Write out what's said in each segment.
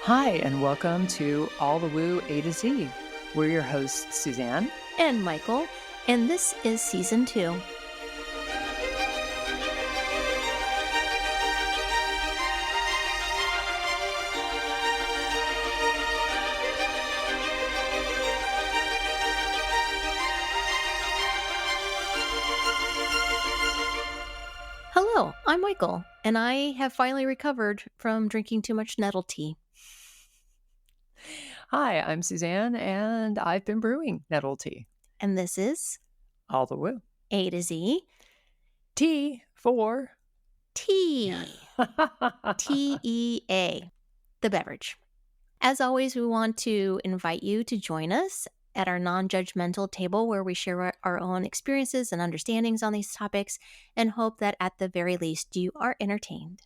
Hi, and welcome to All the Woo A to Z. We're your hosts, Suzanne. And Mychal, and this is Season 2. Hello, I'm Mychal, and I have finally recovered from drinking too much nettle tea. Hi, I'm Suzanne, and I've been brewing nettle tea. And this is All the Woo. A to Z Tea for Tea. T-E-A, the beverage. As always, we want to invite you to join us at our non-judgmental table where we share our own experiences and understandings on these topics and hope that at the very least you are entertained.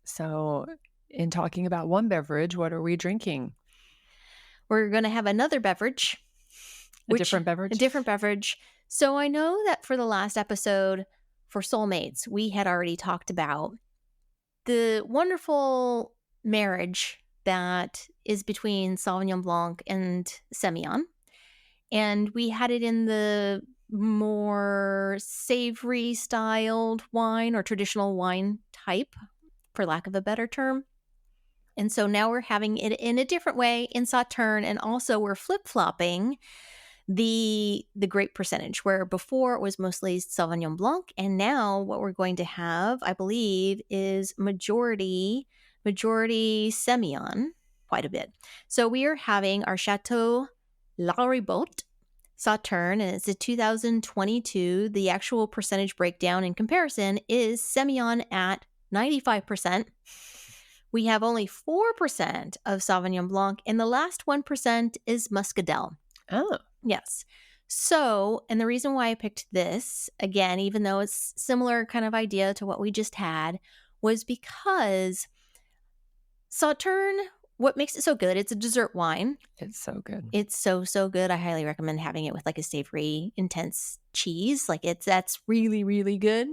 So, in talking about one beverage, what are we drinking? We're going to have another beverage. A different beverage? A different beverage. So I know that for the last episode for Soulmates, we had already talked about the wonderful marriage that is between Sauvignon Blanc and Semillon. And we had it in the more savory styled wine or traditional wine type, for lack of a better term. And so now we're having it in a different way in Sauterne, and also we're flip-flopping the grape percentage, where before it was mostly Sauvignon Blanc, and now what we're going to have, I believe, is majority Semillon, quite a bit. So we are having our Chateau Laribotte Sauterne, and it's a 2022. The actual percentage breakdown in comparison is Semillon at 95%. We have only 4% of Sauvignon Blanc, and the last 1% is Muscadel. Oh. Yes. So, and the reason why I picked this, again, even though it's similar kind of idea to what we just had, was because Sauterne, what makes it so good, it's a dessert wine. It's so good. It's so good. I highly recommend having it with like a savory, intense cheese. That's really, really good.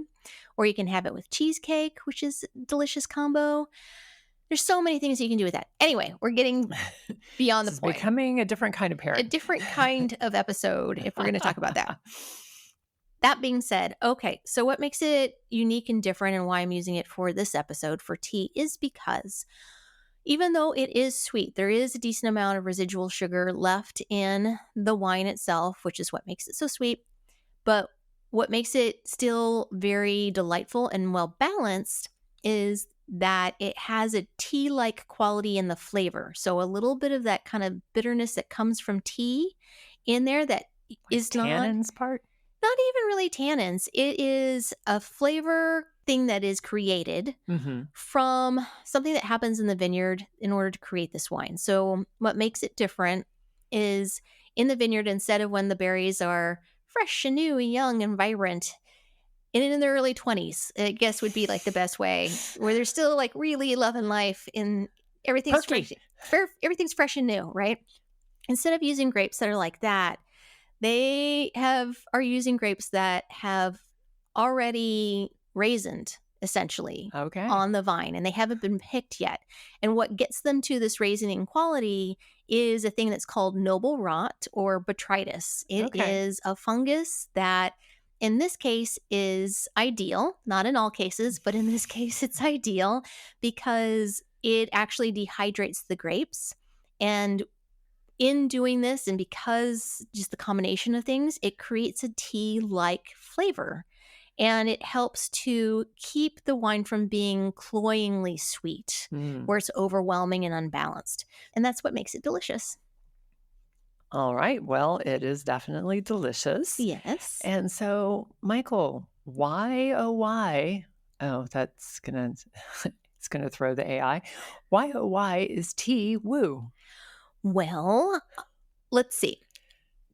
Or you can have it with cheesecake, which is a delicious combo. There's so many things you can do with that. Anyway, we're getting beyond the point. Becoming a different kind of parent. A different kind of episode if we're going to talk about that. That being said, okay, so what makes it unique and different and why I'm using it for this episode for tea is because even though it is sweet, there is a decent amount of residual sugar left in the wine itself, which is what makes it so sweet. But what makes it still very delightful and well balanced is that it has a tea-like quality in the flavor. So a little bit of that kind of bitterness that comes from tea in there that is not tannins part? Not even really tannins. It is a flavor thing that is created from something that happens in the vineyard in order to create this wine. So what makes it different is in the vineyard, instead of when the berries are fresh and new and young and vibrant, and in their early 20s, I guess would be like the best way, where they're still like really loving life and everything's fresh and new, right? Instead of using grapes that are like that, they are using grapes that have already raisined, essentially, on the vine, and they haven't been picked yet. And what gets them to this raisining quality is a thing that's called noble rot or botrytis. It is a fungus that in this case is ideal, not in all cases, but in this case it's ideal because it actually dehydrates the grapes. And in doing this, and because just the combination of things, it creates a tea-like flavor. And it helps to keep the wine from being cloyingly sweet, where it's overwhelming and unbalanced. And that's what makes it delicious. All right. Well, it is definitely delicious. Yes. And so, Mychal, why, oh, why? Oh, that's going to, it's going to throw the AI. Why, oh, why is tea woo? Well, let's see.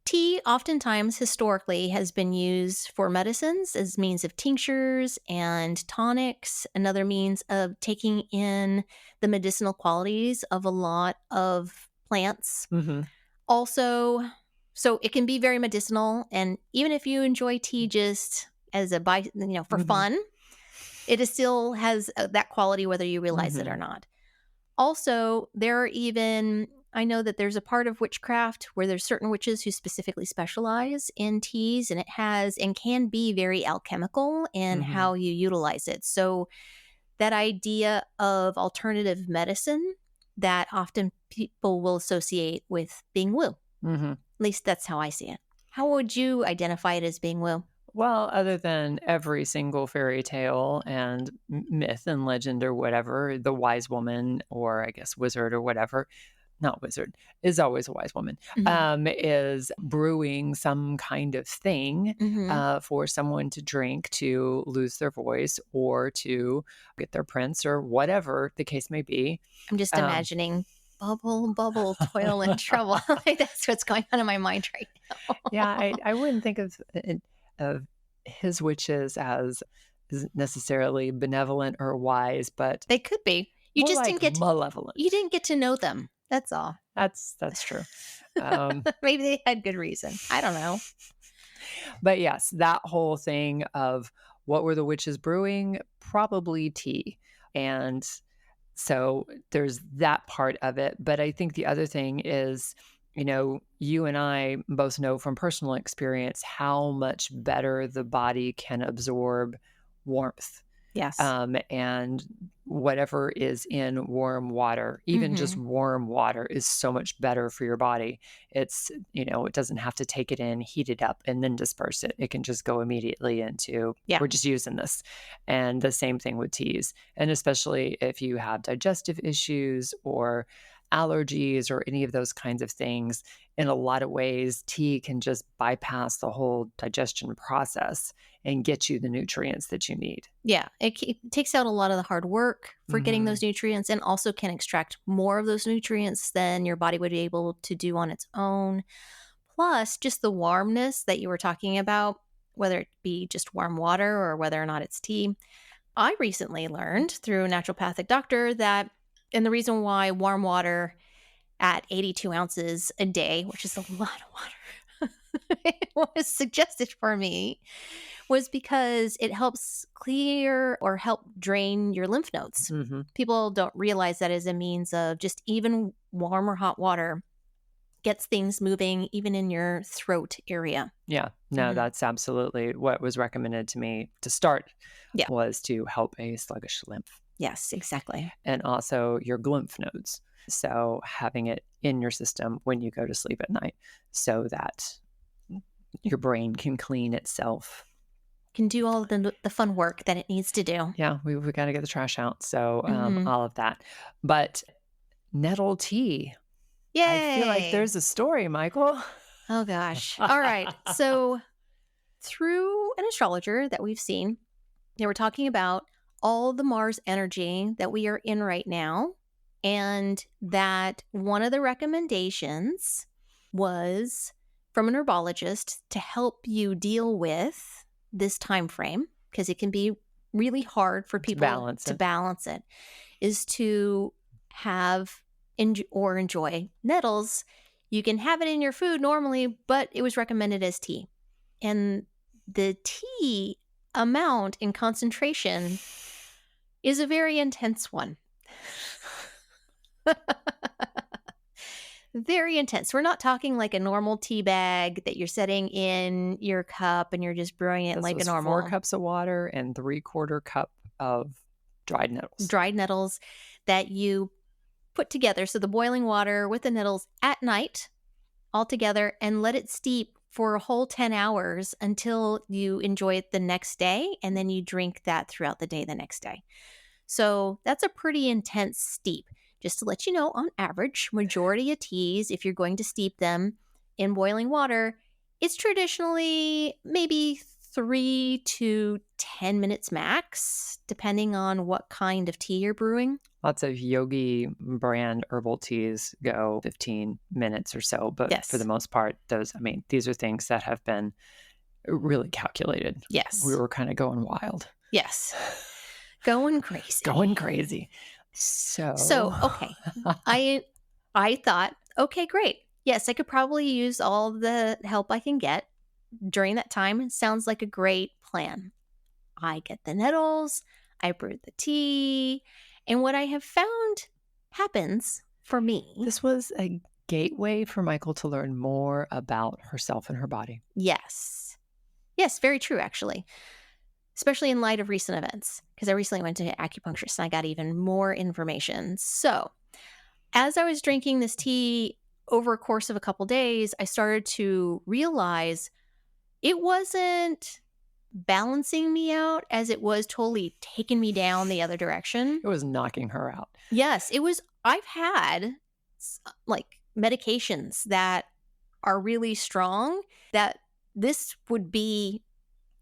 Tea oftentimes historically has been used for medicines as means of tinctures and tonics, another means of taking in the medicinal qualities of a lot of plants. Also, so it can be very medicinal, and even if you enjoy tea just as a for fun, it is still has that quality whether you realize it or not. Also, I know that there's a part of witchcraft where there's certain witches who specifically specialize in teas, and it has and can be very alchemical in Mhm. how you utilize it. So, that idea of alternative medicine that often people will associate with being woo. At Mhm. least that's how I see it. How would you identify it as being woo? Well, other than every single fairy tale and myth and legend or whatever, the wise woman or I guess wizard or whatever, not wizard, is always a wise woman, Mhm. is brewing some kind of thing Mhm. for someone to drink to lose their voice or to get their prince or whatever the case may be. I'm just Um, imagining bubble, bubble, toil and trouble. Like that's what's going on in my mind right now. yeah, I wouldn't think of his witches as necessarily benevolent or wise, but They could be. more like You malevolent. didn't get to know them. That's all. That's true. Um, Maybe they had good reason. I don't know. but yes, that whole thing of what were the witches brewing? Probably tea. And so there's that part of it. But I think the other thing is, you and I both know from personal experience how much better the body can absorb warmth. Yes. And whatever is in warm water, even just Mhm. warm water, is so much better for your body. It doesn't have to take it in, heat it up, and then disperse it. It can just go immediately into, Yeah. we're just using this. And the same thing with teas. And especially if you have digestive issues or allergies or any of those kinds of things, in a lot of ways, tea can just bypass the whole digestion process and get you the nutrients that you need. Yeah. It takes out a lot of the hard work for getting Mhm. those nutrients and also can extract more of those nutrients than your body would be able to do on its own. Plus, just the warmness that you were talking about, whether it be just warm water or whether or not it's tea. I recently learned through a naturopathic doctor that, and the reason why warm water at 82 ounces a day, which is a lot of water, was suggested for me was because it helps clear or help drain your lymph nodes. Mhm. People don't realize that as a means of just even warm or hot water gets things moving even in your throat area. Yeah. No, Mhm. that's absolutely what was recommended to me to start, Yeah. was to help a sluggish lymph Yes, exactly. and also your glymph nodes. So having it in your system when you go to sleep at night so that your brain can clean itself. Can do all the fun work that it needs to do. Yeah, we got to get the trash out. So Mhm. all of that. But nettle tea, I feel like Yay. there's a story, Michael. Oh gosh. All right. So, through an astrologer that we've seen, they were talking about all the Mars energy that we are in right now, and that one of the recommendations was from an herbologist to help you deal with this time frame because it can be really hard for To people balance to it. balance it is to have or enjoy nettles. You can have it in your food normally, but it was recommended as tea. And the tea amount and concentration is a very intense one. Very intense. We're not talking like a normal tea bag that you're setting in your cup and you're just brewing it This like a was 4 normal cups of water and 3/4 cup of dried nettles. dried nettles that you put together. So the boiling water with the nettles at night all together and let it steep for a whole 10 hours until you enjoy it the next day. And then you drink that throughout the day the next day. So that's a pretty intense steep. Just to let you know, on average, majority of teas, if you're going to steep them in boiling water, it's traditionally maybe 3 to 10 minutes max, depending on what kind of tea you're brewing. Lots of Yogi brand herbal teas go 15 minutes or so, but for the Yes. most part, these are things that have been really calculated. We Yes. were kind of going wild. Yes. Going crazy. Going crazy. So, So, okay. I I thought, okay, great. Yes, I could probably use all the help I can get during that time. Sounds like a great plan. I get the nettles, I brew the tea, and what I have found happens for me. This was a gateway for Mychal to learn more about herself and her body. Yes. Yes, very true, actually. Especially in light of recent events, because I recently went to an acupuncturist and I got even more information. So, as I was drinking this tea over a course of a couple days, I started to realize it wasn't balancing me out as it was totally taking me down the other direction. It was knocking her out. Yes, it was. I've had like medications that are really strong that this would be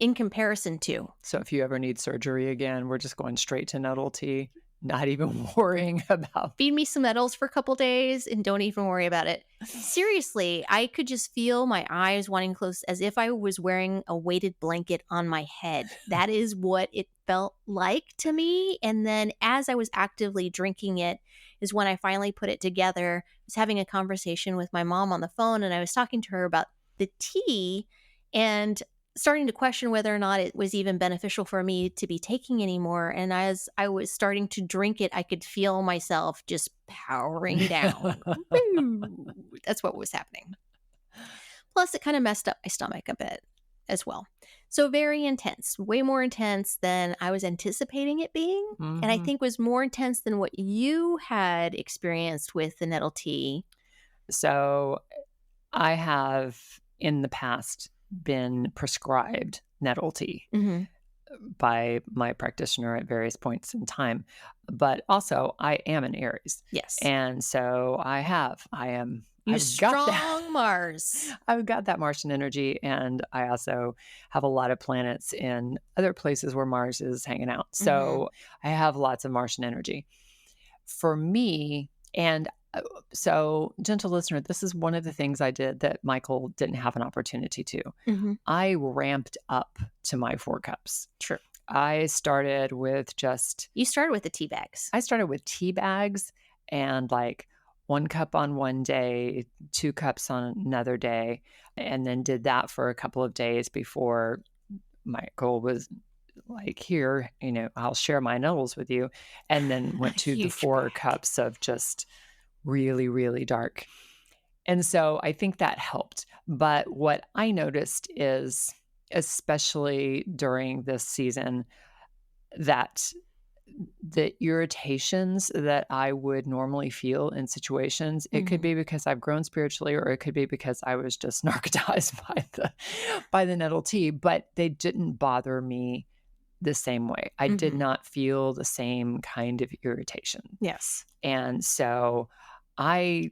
in comparison to. So if you ever need surgery again, we're just going straight to nettle tea, not even worrying about. Feed me some nettles for a couple days and don't even worry about it. Seriously, I could just feel my eyes wanting close as if I was wearing a weighted blanket on my head. That is what it felt like to me. And then as I was actively drinking it is when I finally put it together. I was having a conversation with my mom on the phone and I was talking to her about the tea and starting to question whether or not it was even beneficial for me to be taking anymore. And as I was starting to drink it, I could feel myself just powering down. Woo! That's what was happening. Plus, it kind of messed up my stomach a bit as well. So very intense, way more intense than I was anticipating it being. And I think was more intense than what you had experienced with the nettle tea. So I have in the past been prescribed nettle tea by my practitioner at various points in time. But also I am an Aries. Yes. And so I've strong got that. Mars. I've got that Martian energy. And I also have a lot of planets in other places where Mars is hanging out. So I have lots of Martian energy. For me, and so, gentle listener, this is one of the things I did that Mychal didn't have an opportunity to. I ramped up to my 4 cups. True. I started with You started with the tea bags. I started with tea bags and like 1 cup on one day, 2 cups on another day, and then did that for a couple of days before Mychal was like, here, I'll share my nettles with you. And then went to the 4 cups of just really, really dark. And so I think that helped. But what I noticed is, especially during this season, that the irritations that I would normally feel in situations, it could be because I've grown spiritually, or it could be because I was just narcotized by the nettle tea, but they didn't bother me the same way. I did not feel the same kind of irritation. Yes. And so I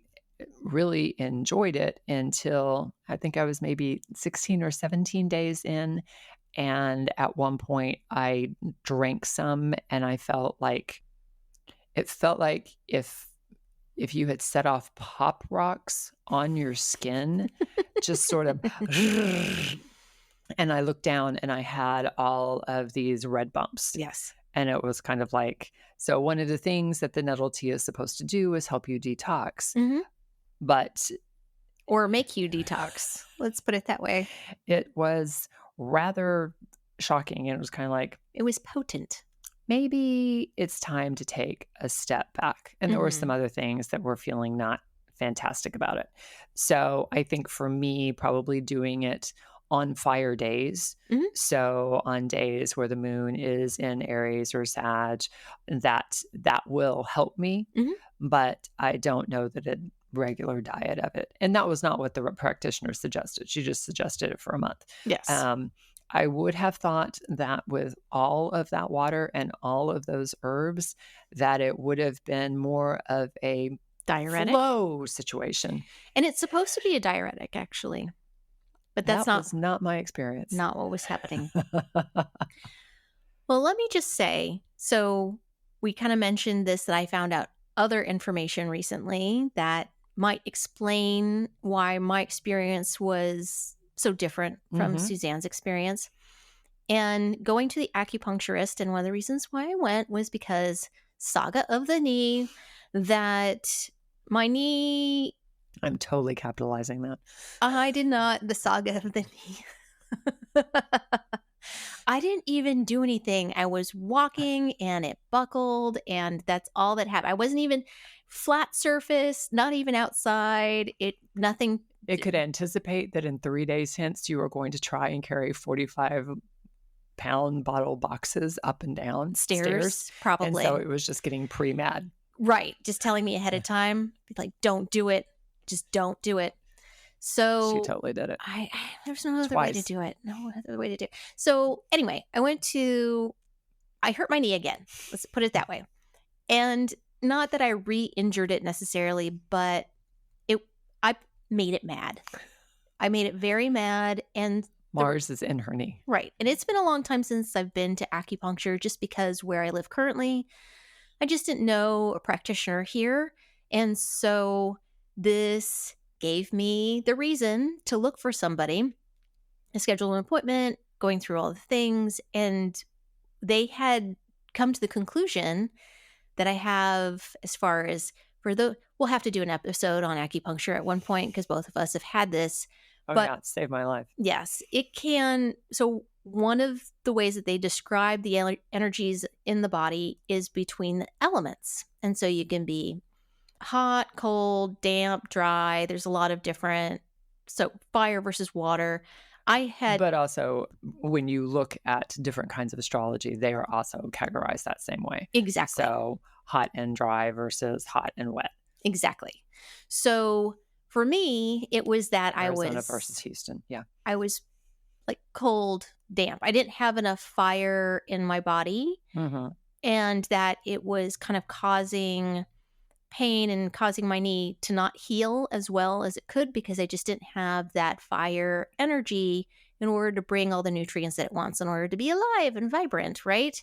really enjoyed it until I think I was maybe 16 or 17 days in. And at one point I drank some and it felt like if you had set off pop rocks on your skin, just sort of, and I looked down and I had all of these red bumps. Yes. And it was kind of like, so one of the things that the nettle tea is supposed to do is help you detox. Or make you detox. Let's put it that way. It was rather shocking. And it was kind of like, it was potent. Maybe it's time to take a step back. And there were some other things that were feeling not fantastic about it. So I think for me, probably doing it on fire days. So on days where the moon is in Aries or Sag, that will help me. But I don't know that a regular diet of it. And that was not what the practitioner suggested. She just suggested it for a month. Yes. I would have thought that with all of that water and all of those herbs, that it would have been more of a diuretic flow situation. And it's supposed to be a diuretic, actually. But that was not my experience. Not what was happening. Well, let me just say, so we kind of mentioned this, that I found out other information recently that might explain why my experience was so different from Suzanne's experience. And going to the acupuncturist, and one of the reasons why I went was because saga of the knee, that my knee... I'm totally capitalizing that. I did not. The saga of the knee. I didn't even do anything. I was walking and it buckled, and that's all that happened. I wasn't even flat surface, not even outside. Nothing. It could anticipate that in 3 days hence, you are going to try and carry 45-pound bottle boxes up and down stairs. Stairs, And so probably. it was just getting pre-mad. Right. Just telling me ahead of time, like, don't do it. Just don't do it. She So totally did it. there's no other way to Twice. do it. No other way to do it. So anyway, I hurt my knee again. Let's put it that way. And not that I re-injured it necessarily, but I made it mad. I made it very mad. And Mars is in her knee. right. And it's been a long time since I've been to acupuncture, just because where I live currently, I just didn't know a practitioner here. And so this gave me the reason to look for somebody, to schedule an appointment, going through all the things. And they had come to the conclusion that I have, as far as we'll have to do an episode on acupuncture at one point, because both of us have had this. Oh, But yeah. It saved my life. yes, it can. So one of the ways that they describe the energies in the body is between the elements. And so you can be hot, cold, damp, dry. There's a lot of different. So fire versus water. But also, when you look at different kinds of astrology, they are also categorized that same way. Exactly. So hot and dry versus hot and wet. Exactly. So for me, it was that Arizona versus Houston. Yeah. I was like cold, damp. I didn't have enough fire in my body, and that it was kind of causing pain and causing my knee to not heal as well as it could, because I just didn't have that fire energy in order to bring all the nutrients that it wants in order to be alive and vibrant, right?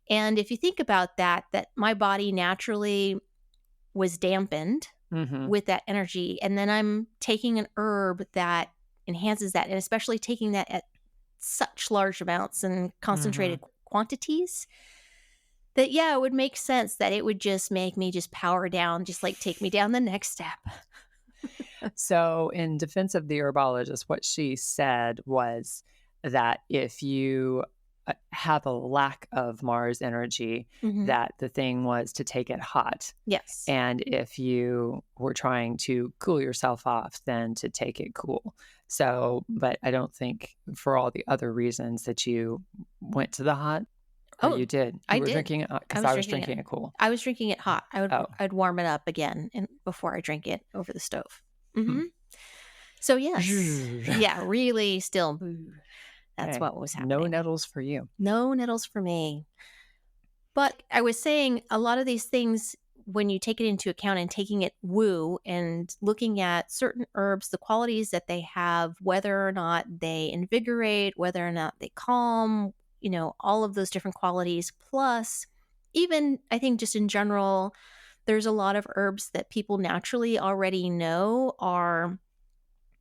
And if you think about that my body naturally was dampened with that energy, and then I'm taking an herb that enhances that, and especially taking that at such large amounts and concentrated quantities, that it would make sense that it would just make me just power down, just like take me down the next step. So in defense of the herbologist, what she said was that if you have a lack of Mars energy, that the thing was to take it hot. Yes. And if you were trying to cool yourself off, then to take it cool. So, but I don't think for all the other reasons that you went to the hot. Oh, you did. You were did. Drinking it because I was drinking it cool. I was drinking it hot. I'd warm it up again before I drink it over the stove. So yes, yeah, really still. That's what was happening. No nettles for you. No nettles for me. But I was saying a lot of these things, when you take it into account and taking it woo and looking at certain herbs, the qualities that they have, whether or not they invigorate, whether or not they calm, all of those different qualities. Plus, even I think just in general, there's a lot of herbs that people naturally already know are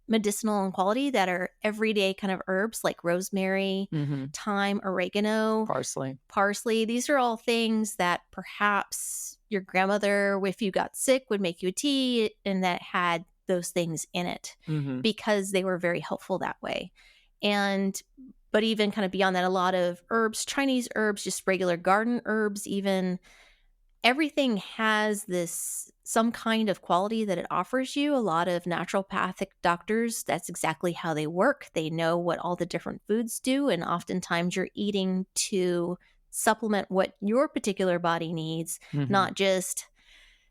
medicinal in quality, that are everyday kind of herbs, like rosemary, thyme, oregano, parsley. These are all things that perhaps your grandmother, if you got sick, would make you a tea, and that had those things in it because they were very helpful that way. But even kind of beyond that, a lot of herbs, Chinese herbs, just regular garden herbs, even, everything has some kind of quality that it offers you. A lot of naturopathic doctors, that's exactly how they work. They know what all the different foods do, and oftentimes you're eating to supplement what your particular body needs, not just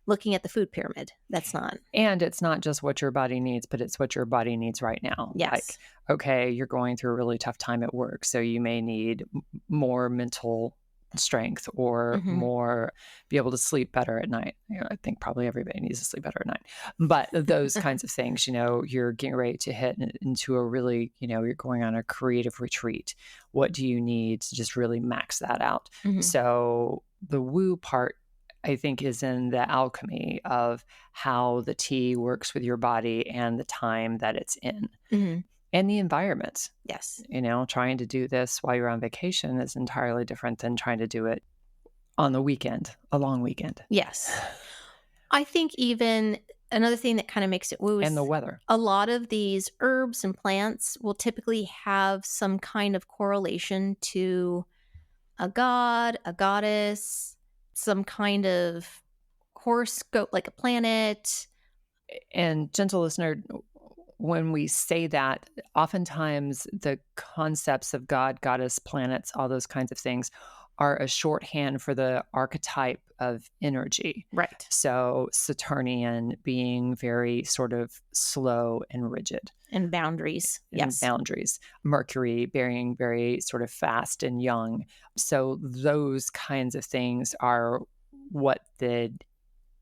looking at the food pyramid. That's not. And it's not just what your body needs, but it's what your body needs right now. Yes. Like, okay, you're going through a really tough time at work, so you may need more mental strength or more, be able to sleep better at night. I think probably everybody needs to sleep better at night. But those kinds of things, you're getting ready to hit into a really, you're going on a creative retreat. What do you need to just really max that out? So the woo part, I think, is in the alchemy of how the tea works with your body and the time that it's in. And the environment. Yes. Trying to do this while you're on vacation is entirely different than trying to do it on the weekend, a long weekend. Yes. I think even Another thing that kinda makes it woo and the is weather. a lot of these herbs and plants will typically have some kind of correlation to a god, a goddess, some kind of horoscope, like a planet. And gentle listener, when we say that, oftentimes the concepts of God, goddess, planets, all those kinds of things are a shorthand for the archetype of energy. Right. So Saturnian being very sort of slow and rigid And boundaries. and Yes. boundaries. Mercury being very sort of fast and young. So those kinds of things are what the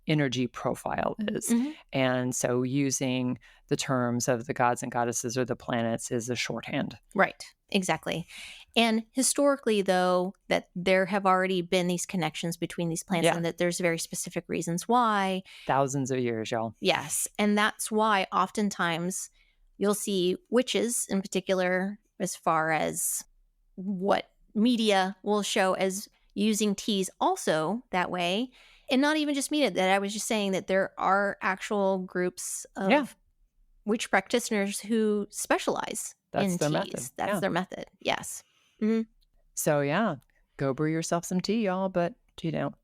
energy profile is. Mhm. And so using the terms of the gods and goddesses or the planets is a shorthand. Right. Exactly. And historically, though, that there have already been these connections between these plants Yeah, and that there's very specific reasons why. thousands of years, y'all. Yes. And that's why oftentimes you'll see witches in particular, as far as what media will show as using teas also that way. And not even just media, that I was just saying that there are actual groups Yeah, of witch practitioners who specialize that's in their method. teas. That's Yeah. their method. Yes. Mhm. So, yeah, go brew yourself some tea, y'all. But,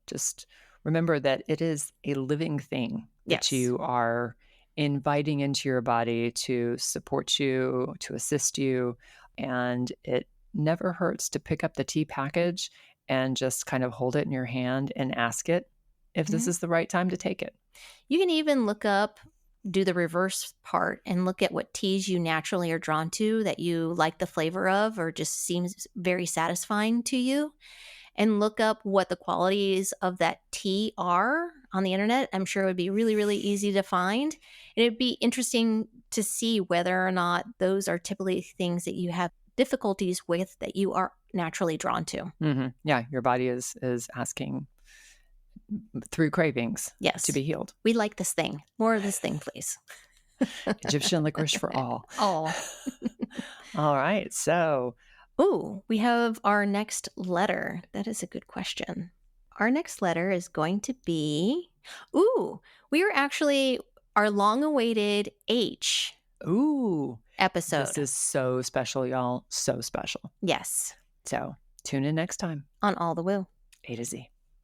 just remember that it is a living thing that Yes. you are inviting into your body to support you, to assist you. And it never hurts to pick up the tea package and just kind of hold it in your hand and ask it if this Mhm. is the right time to take it. You can even look up, do the reverse part and look at what teas you naturally are drawn to that you like the flavor of or just seems very satisfying to you, and look up what the qualities of that tea are on the internet. I'm sure it would be really, really easy to find. And it'd be interesting to see whether or not those are typically things that you have difficulties with that you are naturally drawn to. Yeah, your body is asking through cravings to Yes. be healed. We like this thing. More of this thing, please. Egyptian licorice for all. Oh. All right. So, Ooh, we have our next letter. That is a good question. Our next letter is going to be, ooh, we are actually our long awaited H ooh, this episode. is so special, y'all. So special. Yes, So, tune in next time. on All the Woo. A to Z.